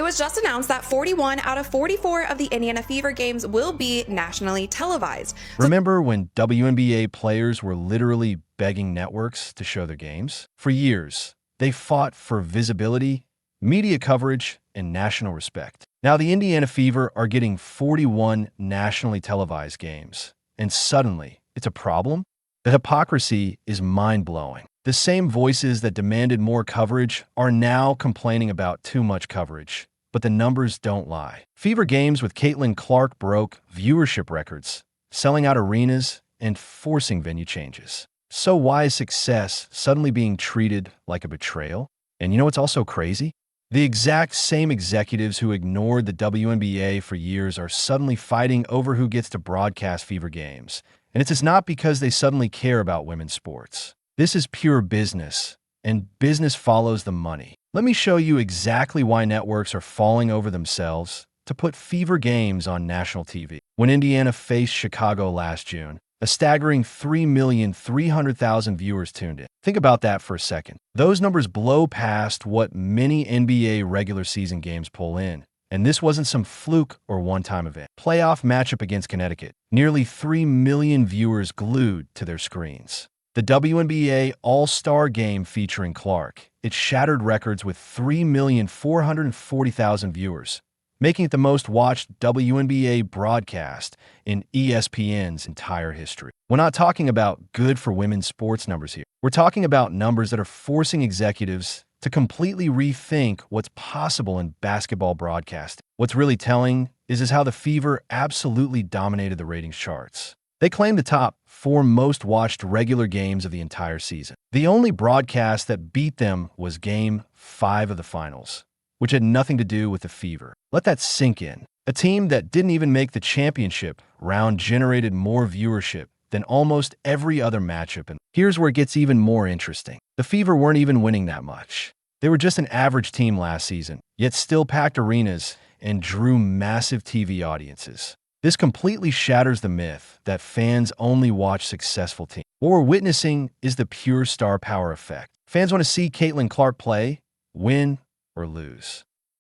was just announced that 41 out of 44 of the Indiana Fever games will be nationally televised. Remember when WNBA players were literally begging networks to show their games? For years, they fought for visibility, media coverage, and national respect. Now the Indiana Fever are getting 41 nationally televised games, and suddenly it's a problem? The hypocrisy is mind-blowing. The same voices that demanded more coverage are now complaining about too much coverage. But the numbers don't lie. Fever games with Caitlin Clark broke viewership records, selling out arenas and forcing venue changes. So why is success suddenly being treated like a betrayal? And you know what's also crazy? The exact same executives who ignored the WNBA for years are suddenly fighting over who gets to broadcast Fever games. And it's not because they suddenly care about women's sports. This is pure business, and business follows the money. Let me show you exactly why networks are falling over themselves to put Fever games on national TV. When Indiana faced Chicago last June, a staggering 3,300,000 viewers tuned in. Think about that for a second. Those numbers blow past what many NBA regular season games pull in. And this wasn't some fluke or one-time event. Playoff matchup against Connecticut. Nearly 3 million viewers glued to their screens. The WNBA All-Star Game featuring Clark. It shattered records with 3,440,000 viewers, making it the most watched WNBA broadcast in ESPN's entire history. We're not talking about good for women's sports numbers here. We're talking about numbers that are forcing executives to completely rethink what's possible in basketball broadcasting. What's really telling is how the Fever absolutely dominated the ratings charts. They claimed the top 4 most watched regular games of the entire season. The only broadcast that beat them was Game 5 of the finals, which had nothing to do with the Fever. Let that sink in. A team that didn't even make the championship round generated more viewership than almost every other matchup. And here's where it gets even more interesting. The Fever weren't even winning that much. They were just an average team last season, yet still packed arenas and drew massive TV audiences. This completely shatters the myth that fans only watch successful teams. What we're witnessing is the pure star power effect. Fans want to see Caitlin Clark play, win, or lose.